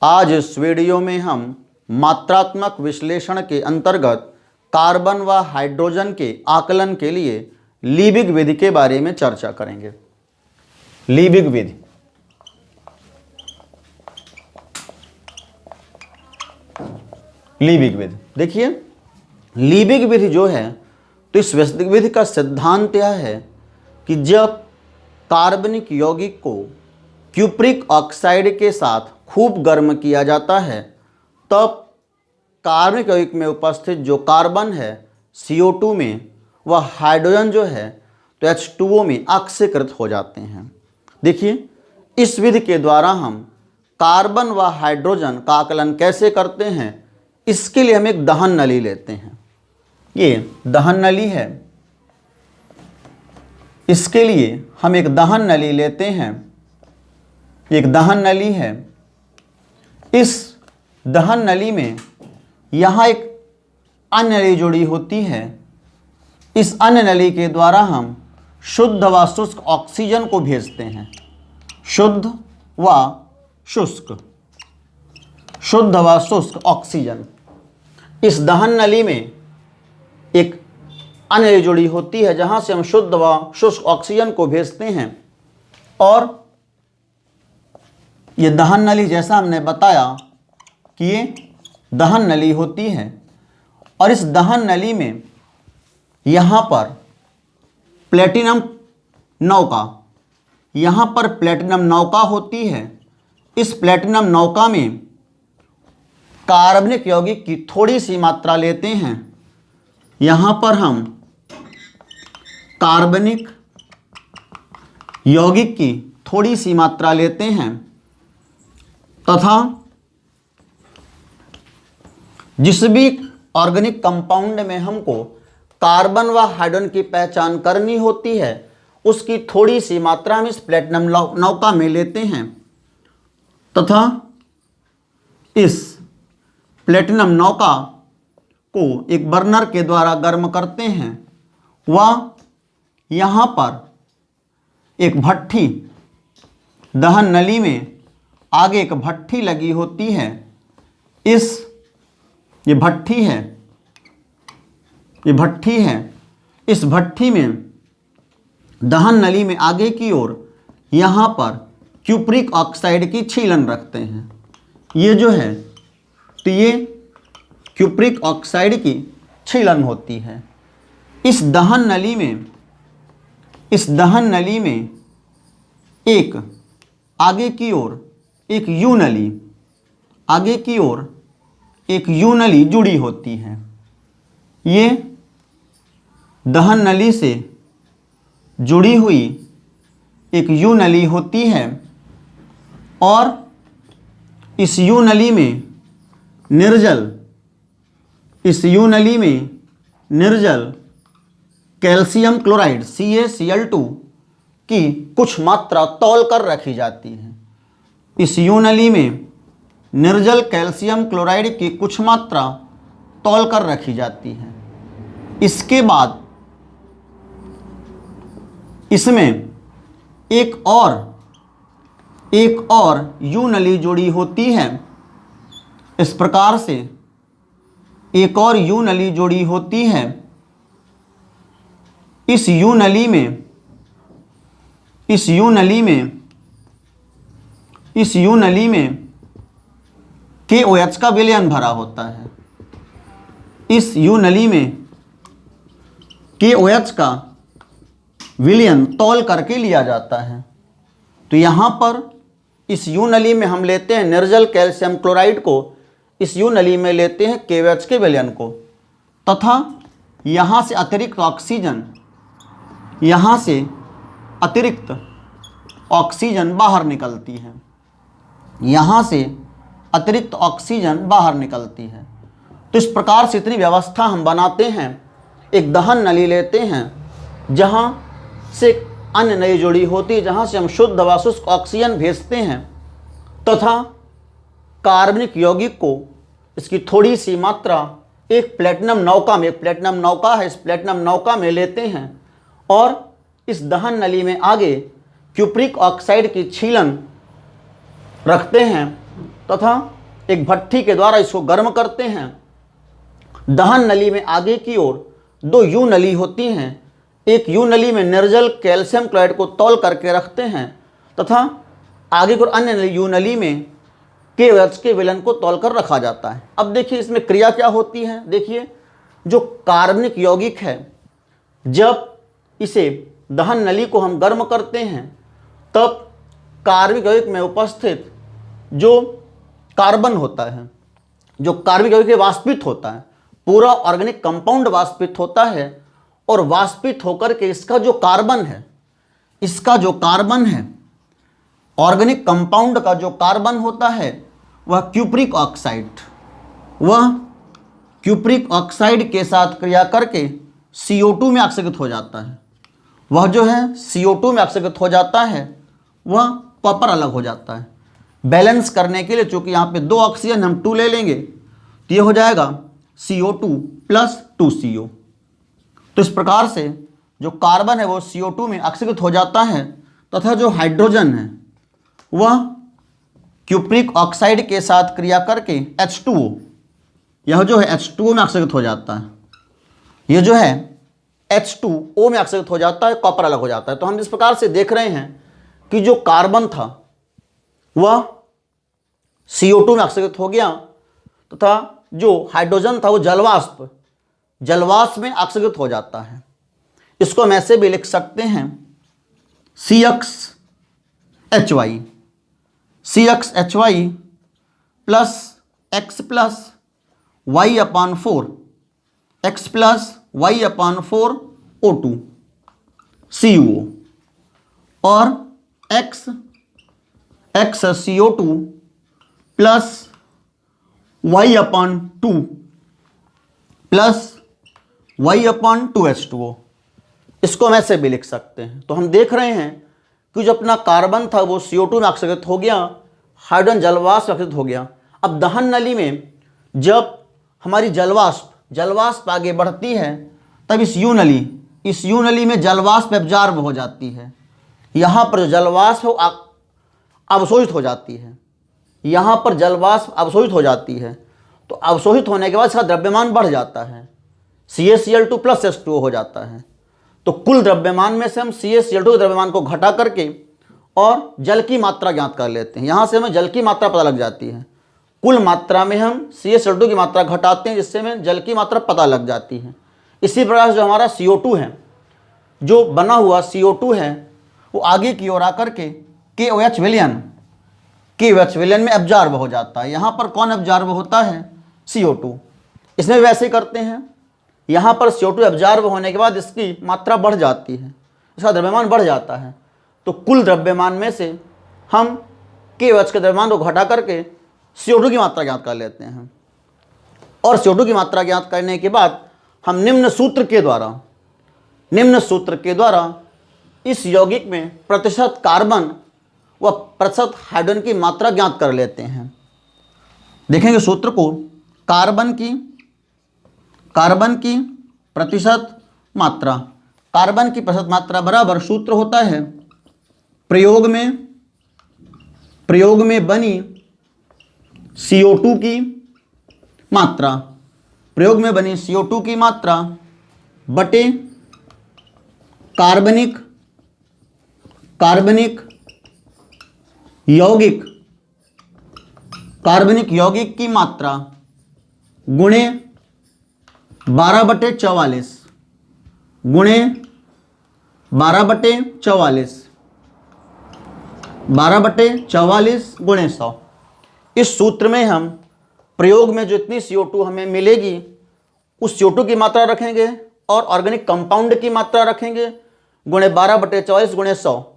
आज इस वीडियो में हम मात्रात्मक विश्लेषण के अंतर्गत कार्बन व हाइड्रोजन के आकलन के लिए लीबिग विधि के बारे में चर्चा करेंगे। लीबिग विधि, लीबिग विधि देखिए, लीबिग विधि जो है तो इस विधि का सिद्धांत यह है कि जब कार्बनिक यौगिक को क्यूप्रिक ऑक्साइड के साथ खूब गर्म किया जाता है तब कार्बनिक यौगिक में उपस्थित जो कार्बन है CO2 में, वह हाइड्रोजन जो है तो H2O में ऑक्सीकृत हो जाते हैं। देखिए, इस विधि के द्वारा हम कार्बन व हाइड्रोजन का आकलन कैसे करते हैं, इसके लिए हम एक दहन नली लेते हैं। ये दहन नली है, इसके लिए हम एक दहन नली लेते हैं। एक दहन नली है, इस दहन नली में यहाँ एक अन्य नली जुड़ी होती है। इस अन्य नली के द्वारा हम शुद्ध व शुष्क ऑक्सीजन को भेजते हैं। शुद्ध व शुष्क, शुद्ध व शुष्क ऑक्सीजन। इस दहन नली में एक अन्य नली जुड़ी होती है जहाँ से हम शुद्ध व शुष्क ऑक्सीजन को भेजते हैं। और ये दहन नली, जैसा हमने बताया कि ये दहन नली होती है और इस दहन नली में यहाँ पर प्लेटिनम नौका, यहाँ पर प्लेटिनम नौका होती है। इस प्लेटिनम नौका में कार्बनिक यौगिक की थोड़ी सी मात्रा लेते हैं। यहाँ पर हम कार्बनिक यौगिक की थोड़ी सी मात्रा लेते हैं तथा जिस भी ऑर्गेनिक कंपाउंड में हमको कार्बन व हाइड्रोजन की पहचान करनी होती है उसकी थोड़ी सी मात्रा हम इस प्लेटिनम नौका में लेते हैं तथा इस प्लेटिनम नौका को एक बर्नर के द्वारा गर्म करते हैं व यहाँ पर एक भट्ठी, दहन नली में आगे एक भट्ठी लगी होती है। ये भट्ठी है, ये भट्ठी है। इस भट्ठी में दहन नली में आगे की ओर यहाँ पर क्यूप्रिक ऑक्साइड की छीलन रखते हैं। ये जो है तो ये क्यूप्रिक ऑक्साइड की छीलन होती है। इस दहन नली में एक आगे की ओर एक यू नली, आगे की ओर एक यू नली जुड़ी होती है। ये दहन नली से जुड़ी हुई एक यू नली होती है और इस यू नली में निर्जल, इस यू नली में निर्जल कैल्शियम क्लोराइड CaCl2 की कुछ मात्रा तौल कर रखी जाती है। इस यू नली में निर्जल कैल्शियम क्लोराइड की कुछ मात्रा तौल कर रखी जाती है। इसके बाद इसमें एक और यू नली जुड़ी होती है। इस प्रकार से एक और यू नली जुड़ी होती है। इस यू नली में KOH का विलयन भरा होता है। इस यू नली में KOH का विलयन तौल करके लिया जाता है। तो यहाँ पर इस यू नली में हम लेते हैं निर्जल कैल्शियम क्लोराइड को, इस यू नली में लेते हैं KOH के विलयन को तथा यहाँ से अतिरिक्त ऑक्सीजन, यहाँ से अतिरिक्त ऑक्सीजन बाहर निकलती है। यहाँ से अतिरिक्त ऑक्सीजन बाहर निकलती है। तो इस प्रकार से इतनी व्यवस्था हम बनाते हैं। एक दहन नली लेते हैं जहाँ से अन्य नली जुड़ी होती है, जहाँ से हम शुद्ध व शुष्क ऑक्सीजन भेजते हैं तथा कार्बनिक यौगिक को इसकी थोड़ी सी मात्रा एक प्लेटिनम नौका में, एक प्लेटिनम नौका है, इस प्लेटिनम नौका में लेते हैं और इस दहन नली में आगे क्यूप्रिक ऑक्साइड की छीलन रखते हैं तथा एक भट्ठी के द्वारा इसको गर्म करते हैं। दहन नली में आगे की ओर 2 यू नली होती हैं। एक यू नली में निर्जल कैल्शियम क्लोराइड को तौल करके रखते हैं तथा आगे की ओर अन्य यू नली में KOH के विलयन को तौल कर रखा जाता है। अब देखिए इसमें क्रिया क्या होती है। देखिए जो कार्बनिक यौगिक है, जब इसे दहन नली को हम गर्म करते हैं तब कार्बनिक यौगिक में उपस्थित जो कार्बन होता है, जो कार्बनिक यौगिक वाष्पित होता है, पूरा ऑर्गेनिक कंपाउंड वाष्पित होता है और वाष्पित होकर के इसका जो कार्बन है, ऑर्गेनिक कंपाउंड का जो कार्बन होता है वह क्यूप्रिक ऑक्साइड के साथ क्रिया करके CO2 में ऑक्सीकृत हो जाता है। वह जो है CO2 में ऑक्सीकृत हो जाता है, वह कॉपर अलग हो जाता है। बैलेंस करने के लिए चूंकि यहाँ पे 2 ऑक्सीजन हम 2 ले लेंगे तो ये हो जाएगा CO2 प्लस 2CO। तो इस प्रकार से जो कार्बन है वो CO2 में ऑक्सीकृत हो जाता है तथा जो हाइड्रोजन है वह क्यूप्रिक ऑक्साइड के साथ क्रिया करके H2O, यह जो है H2O में ऑक्सीकृत हो जाता है। ये जो है H2O में ऑक्सीकृत हो जाता है, कॉपर अलग हो जाता है। तो हम इस प्रकार से देख रहे हैं कि जो कार्बन था वह CO2 में ऑक्सीकृत हो गया तथा जो हाइड्रोजन था वो जलवाष्प में ऑक्सीकृत हो जाता है। इसको हम ऐसे भी लिख सकते हैं CXHY plus X plus Y/4 O2 CuO और XCO2 प्लस Y/2 H2O। इसको हम ऐसे भी लिख सकते हैं। तो हम देख रहे हैं कि जो अपना कार्बन था वो CO2 में ऑक्सीकृत हो गया, हाइड्रोजन जलवाष्प में ऑक्सीकृत हो गया। अब दहन नली में जब हमारी जलवाष्प आगे बढ़ती है तब इस यू नली में जलवाष्प एब्जॉर्ब हो जाती है। यहाँ पर जो जलवाष्प है अवशोषित हो जाती है, यहाँ पर जलवाष्प अवशोषित हो जाती है। तो अवशोषित होने के बाद इसका द्रव्यमान बढ़ जाता है, CaCl2 प्लस H2O हो जाता है। तो कुल द्रव्यमान में से हम CaCl2 के द्रव्यमान को घटा करके और जल की मात्रा ज्ञात कर लेते हैं। यहाँ से हमें जल की मात्रा पता लग जाती है। कुल मात्रा में हम CaCl2 की मात्रा घटाते हैं जिससे हमें जल की मात्रा पता लग जाती है। इसी प्रकार से जो हमारा CO2 है, जो बना हुआ CO2 है, वो आगे की ओर आकर के KOH विलयन में एब्जॉर्ब हो जाता है। यहाँ पर कौन एब्जॉर्ब होता है? CO2। इसमें वैसे ही करते हैं। यहाँ पर CO2 एब्जॉर्ब होने के बाद इसकी मात्रा बढ़ जाती है, इसका द्रव्यमान बढ़ जाता है। तो कुल द्रव्यमान में से हम KOH के द्रव्यमान को घटा करके CO2 की मात्रा ज्ञात कर लेते हैं और CO2 की मात्रा ज्ञात करने के बाद हम निम्न सूत्र के द्वारा इस यौगिक में प्रतिशत कार्बन व प्रतिशत हाइड्रोजन की मात्रा ज्ञात कर लेते हैं। देखेंगे सूत्र को, कार्बन की प्रतिशत मात्रा बराबर सूत्र होता है प्रयोग में बनी CO2 की मात्रा, बटे कार्बनिक यौगिक की मात्रा गुणे 12/44 गुणे 100। इस सूत्र में हम प्रयोग में जो इतनी CO2 हमें मिलेगी उस CO2 की मात्रा रखेंगे और ऑर्गेनिक कंपाउंड की मात्रा रखेंगे गुणे 12/44 गुणे 100।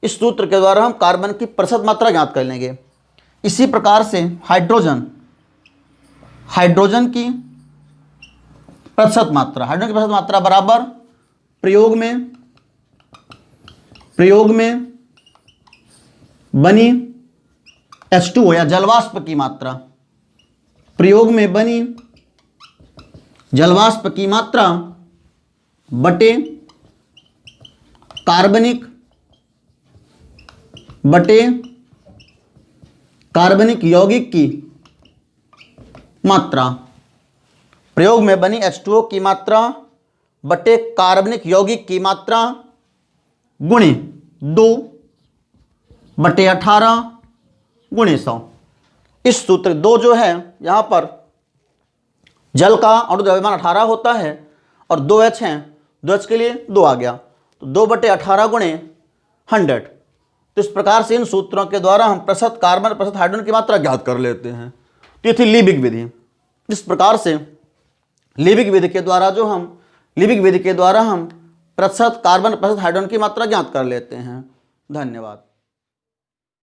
इस सूत्र के द्वारा हम कार्बन की प्रतिशत मात्रा ज्ञात कर लेंगे। इसी प्रकार से हाइड्रोजन की प्रतिशत मात्रा बराबर प्रयोग में बनी H2O या जलवाष्प की मात्रा, बटे कार्बनिक यौगिक की मात्रा, प्रयोग में बनी H2O की मात्रा बटे कार्बनिक यौगिक की मात्रा गुणे 2/18 गुणे 100। इस सूत्र 2 जो है यहां पर जल का अणु द्रव्यमान 18 होता है और 2H हैं, 2H के लिए 2 आ गया, तो 2/18 गुणे 100। तो इस प्रकार से इन सूत्रों के द्वारा हम प्रतिशत कार्बन प्रतिशत हाइड्रोजन की मात्रा ज्ञात कर लेते हैं। तो ये थी लीबिक विधि। इस प्रकार से लीबिक विधि के द्वारा प्रतिशत कार्बन प्रतिशत हाइड्रोजन की मात्रा ज्ञात कर लेते हैं। धन्यवाद।